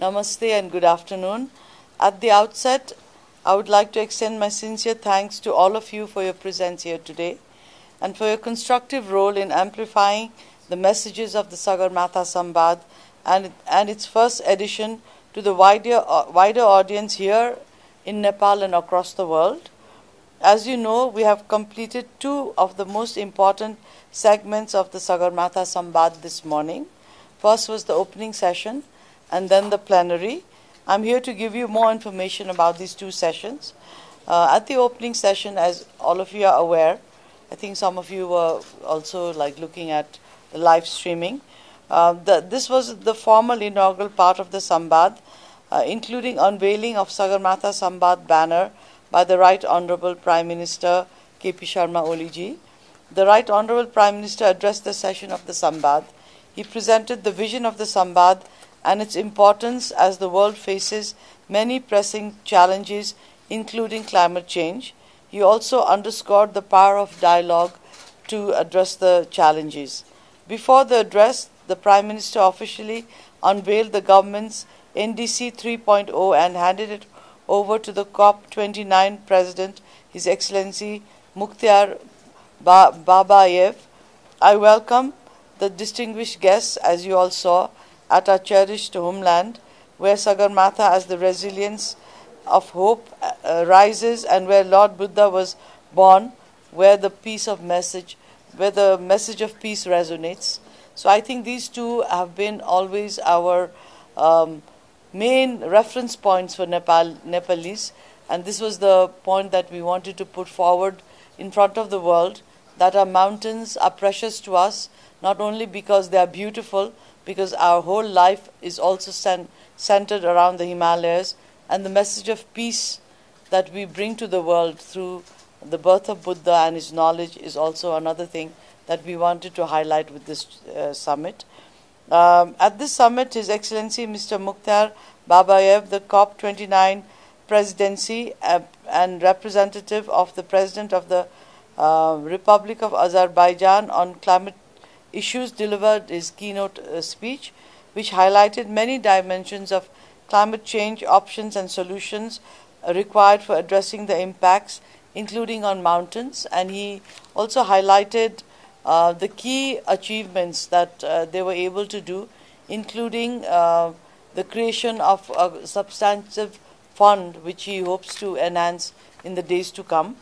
Namaste and good afternoon. At the outset, I would like to extend my sincere thanks to all of you for your presence here today and for your constructive role in amplifying the messages of the Sagarmatha Sambad and its first edition to the wider audience here in Nepal and across the world. As you know, we have completed two of the most important segments of the Sagarmatha Sambad this morning. First was the opening session and then the plenary. I'm here to give you more information about these two sessions. At the opening session, as all of you are aware, I think some of you were also looking at the live streaming. This was the formal inaugural part of the Sambad, including unveiling of Sagarmatha Sambad banner by the Right Honourable Prime Minister K.P. Sharma Oliji. The Right Honourable Prime Minister addressed the session of the Sambad. He presented the vision of the Sambad and its importance as the world faces many pressing challenges, including climate change. He also underscored the power of dialogue to address the challenges. Before the address, the Prime Minister officially unveiled the government's NDC 3.0 and handed it over to the COP29 President, His Excellency Mukhtar Babayev. I welcome the distinguished guests, as you all saw, at our cherished homeland, where Sagarmatha as the resilience of hope rises, and where Lord Buddha was born, where the message of peace resonates. So I think these two have been always our main reference points for Nepalese, and this was the point that we wanted to put forward in front of the world, that our mountains are precious to us, not only because they are beautiful, because our whole life is also centered around the Himalayas, and the message of peace that we bring to the world through the birth of Buddha and his knowledge is also another thing that we wanted to highlight with this summit. At this summit, His Excellency Mr. Mukhtar Babayev, the COP29 presidency and representative of the President of the Republic of Azerbaijan on climate issues, delivered his keynote speech, which highlighted many dimensions of climate change, options and solutions required for addressing the impacts, including on mountains. And he also highlighted the key achievements that they were able to do, including the creation of a substantive fund which he hopes to enhance in the days to come.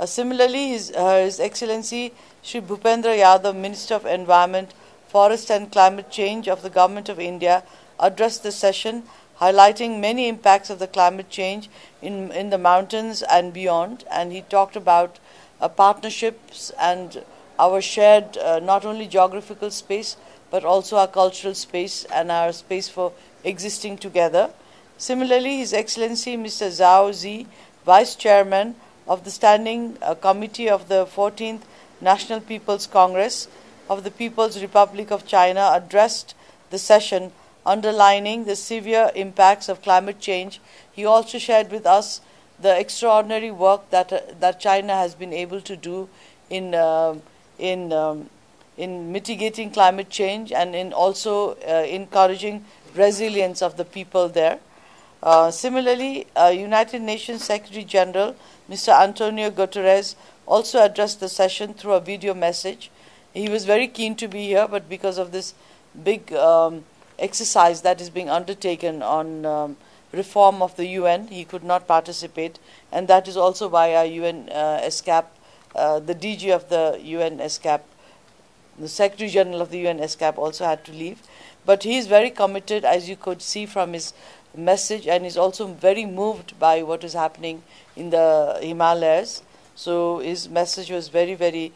Similarly, His Excellency Shri Bhupendra Yadav, Minister of Environment, Forest and Climate Change of the Government of India, addressed the session, highlighting many impacts of the climate change in the mountains and beyond. And he talked about partnerships and our shared not only geographical space, but also our cultural space and our space for existing together. Similarly, His Excellency Mr. Zhao Zi, Vice Chairman of the Standing Committee of the 14th National People's Congress of the People's Republic of China, addressed the session, underlining the severe impacts of climate change. He also shared with us the extraordinary work that China has been able to do in mitigating climate change and in also encouraging resilience of the people there. Similarly, United Nations Secretary General Mr. Antonio Guterres also addressed the session through a video message. He was very keen to be here, but because of this big exercise that is being undertaken on reform of the UN, he could not participate, and that is also why our UN ESCAP, the DG of the UN ESCAP, the Secretary General of the UN ESCAP also had to leave. But he is very committed, as you could see from his message, and is also very moved by what is happening in the Himalayas. So his message was very, very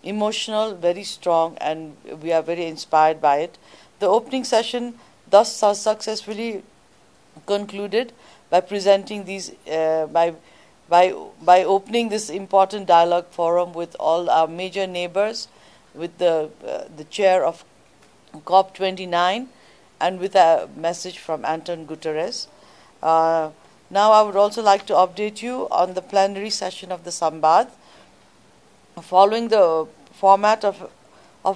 emotional, very strong, and we are very inspired by it. The opening session thus successfully concluded by presenting these, by opening this important dialogue forum with all our major neighbors, with the chair of COP29, and with a message from Anton Guterres. Now I would also like to update you on the plenary session of the Sambad. Following the format of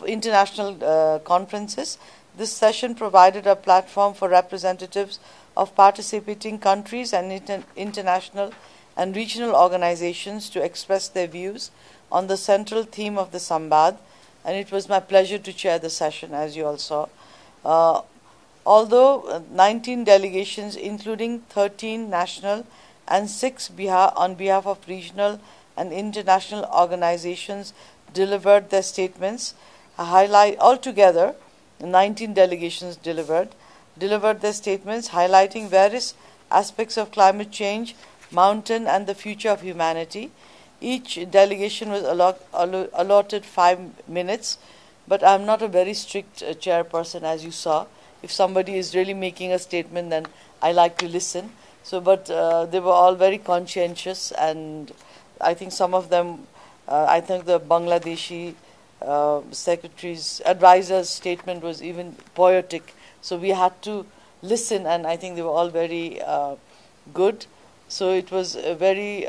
international conferences, This session provided a platform for representatives of participating countries and international and regional organizations to express their views on the central theme of the Sambad, and it was my pleasure to chair the session, as you all saw. Although 19 delegations, including 13 national and 6 on behalf of regional and international organizations, delivered their statements, altogether 19 delegations delivered their statements highlighting various aspects of climate change, mountain, and the future of humanity. Each delegation was allotted 5 minutes, but I'm not a very strict chairperson, as you saw. If somebody is really making a statement, then I like to listen. But they were all very conscientious, and I think some of them, I think the Bangladeshi secretary's advisor's statement was even poetic. So we had to listen, and I think they were all very good. So it was really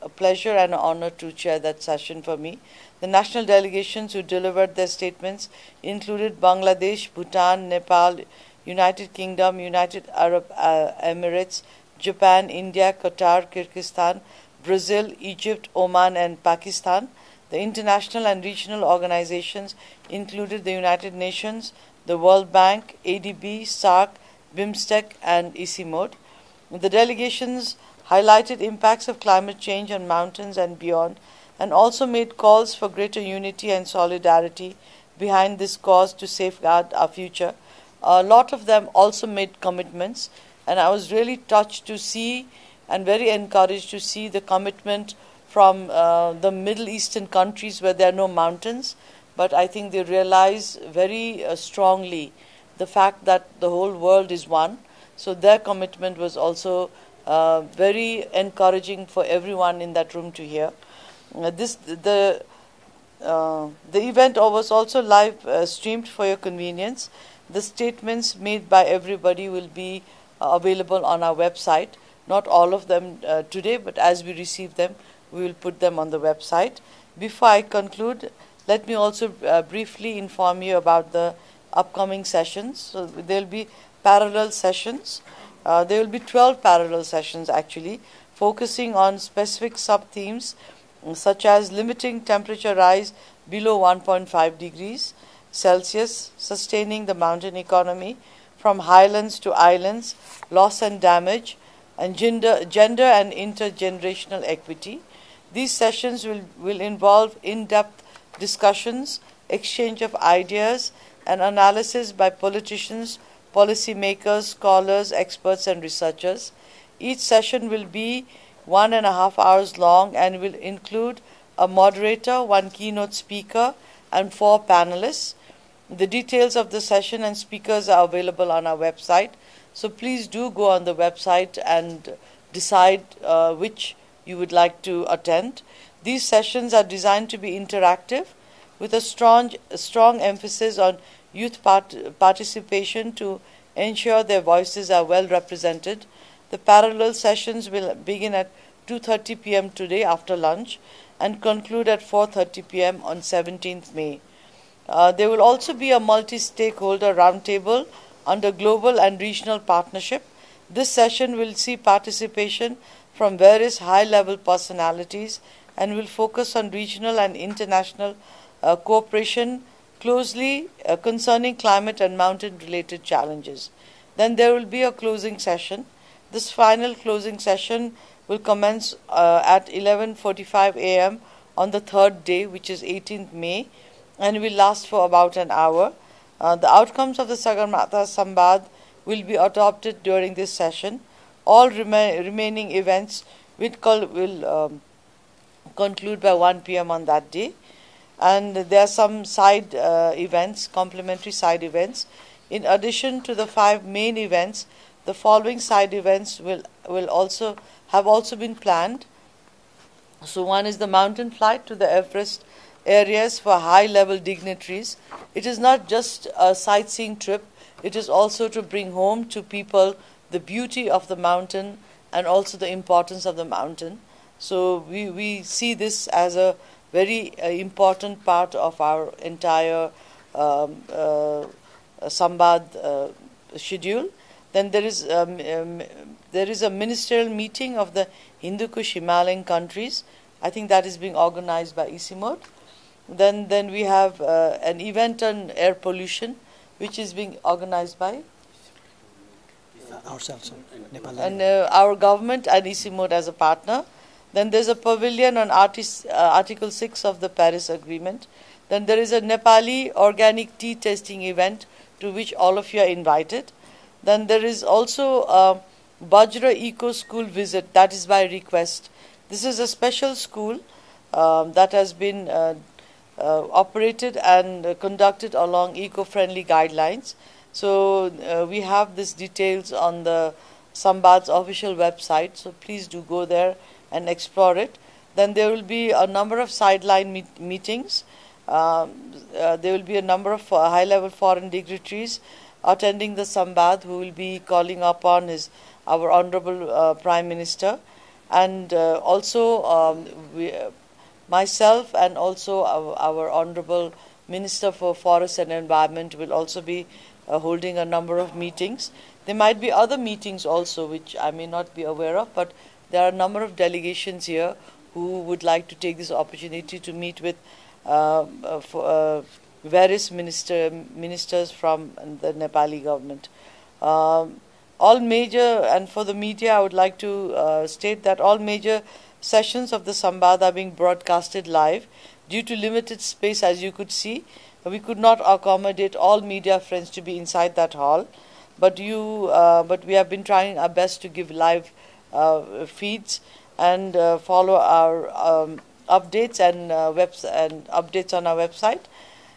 a pleasure and an honor to chair that session for me. The national delegations who delivered their statements included Bangladesh, Bhutan, Nepal, United Kingdom, United Arab Emirates, Japan, India, Qatar, Kyrgyzstan, Brazil, Egypt, Oman, and Pakistan. The international and regional organizations included the United Nations, the World Bank, ADB, SAARC, BIMSTEC, and ICIMOD. The delegations highlighted impacts of climate change on mountains and beyond, and also made calls for greater unity and solidarity behind this cause to safeguard our future. A lot of them also made commitments, and I was really touched to see and very encouraged to see the commitment from the Middle Eastern countries where there are no mountains, but I think they realize very strongly the fact that the whole world is one. So their commitment was also very encouraging for everyone in that room to hear. The event was also live streamed for your convenience. The statements made by everybody will be available on our website. Not all of them today, but as we receive them, we will put them on the website. Before I conclude, let me also briefly inform you about the upcoming sessions. So there will be parallel sessions. There will be 12 parallel sessions actually, focusing on specific sub-themes such as limiting temperature rise below 1.5 degrees Celsius, sustaining the mountain economy from highlands to islands, loss and damage, and gender and intergenerational equity. These sessions will involve in-depth discussions, exchange of ideas, and analysis by politicians, policymakers, scholars, experts, and researchers. Each session will be 1.5 hours long and will include a moderator, 1 keynote speaker, and 4 panelists. The details of the session and speakers are available on our website. So please do go on the website and decide which you would like to attend. These sessions are designed to be interactive with a strong emphasis on youth participation to ensure their voices are well represented. The parallel sessions will begin at 2:30 p.m. today after lunch and conclude at 4:30 p.m. on 17th May. There will also be a multi-stakeholder roundtable under global and regional partnership. This session will see participation from various high-level personalities and will focus on regional and international cooperation closely concerning climate and mountain-related challenges. Then there will be a closing session. This final closing session will commence at 11:45 a.m. on the third day, which is 18th May, and will last for about an hour. The outcomes of the Sagarmatha Sambad will be adopted during this session. All remaining events will conclude by 1 p.m. on that day. And there are some side events, complementary side events. In addition to the 5 main events, the following side events will also been planned. So one is the mountain flight to the Everest areas for high-level dignitaries. It is not just a sightseeing trip. It is also to bring home to people the beauty of the mountain and also the importance of the mountain. So we see this as a very important part of our entire Sambad schedule. Then there is a ministerial meeting of the Hindu Kush Himalayan countries. I think that is being organized by ICIMOD. Then we have an event on air pollution, which is being organized by ourselves, Nepal, and our government and ICIMOD as a partner. Then there's a pavilion on Article 6 of the Paris Agreement. Then there is a Nepali organic tea tasting event to which all of you are invited. Then there is also a Bajra Eco School visit, that is by request. This is a special school that has been operated and conducted along eco-friendly guidelines. So we have these details on the Sambad's official website, so please do go there and explore it. Then there will be a number of sideline meetings. There will be a number of high-level foreign dignitaries attending the Sambad who will be calling upon our Honorable Prime Minister. And also myself and also our Honorable Minister for Forest and Environment will also be holding a number of meetings. There might be other meetings also which I may not be aware of, but there are a number of delegations here who would like to take this opportunity to meet with various ministers from the Nepali government. All major, and for the media I would like to state that all major sessions of the Sambad are being broadcasted live. Due to limited space, as you could see, we could not accommodate all media friends to be inside that hall, but we have been trying our best to give live feeds and follow our updates and updates on our website.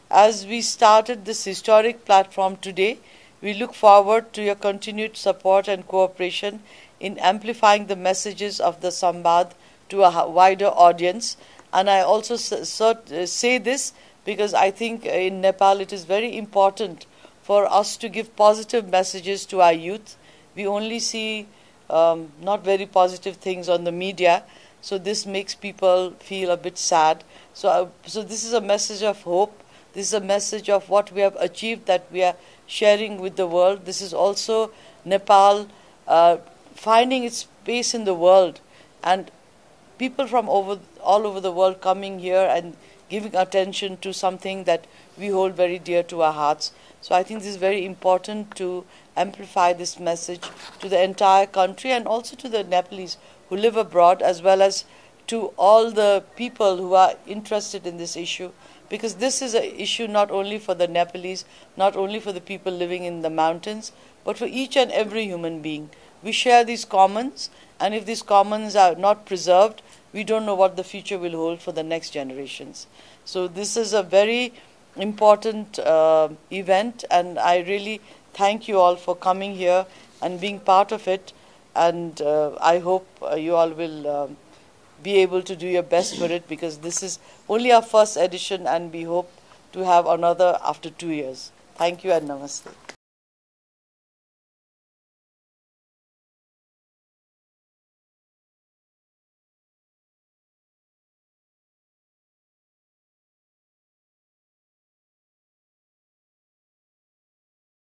As we started this historic platform today, we look forward to your continued support and cooperation in amplifying the messages of the Sambad to a wider audience. And I also say this because I think in Nepal it is very important for us to give positive messages to our youth. We only see not very positive things on the media, so this makes people feel a bit sad. So this is a message of hope. This is a message of what we have achieved that we are sharing with the world. This is also Nepal finding its space in the world, and people from all over the world coming here and giving attention to something that we hold very dear to our hearts. So I think this is very important to amplify this message to the entire country and also to the Nepalese who live abroad, as well as to all the people who are interested in this issue, because this is an issue not only for the Nepalese, not only for the people living in the mountains, but for each and every human being. We share these commons, and if these commons are not preserved, we don't know what the future will hold for the next generations. So this is a very important event, and I really thank you all for coming here and being part of it. And I hope you all will be able to do your best for it, because this is only our first edition and we hope to have another after 2 years. Thank you and namaste.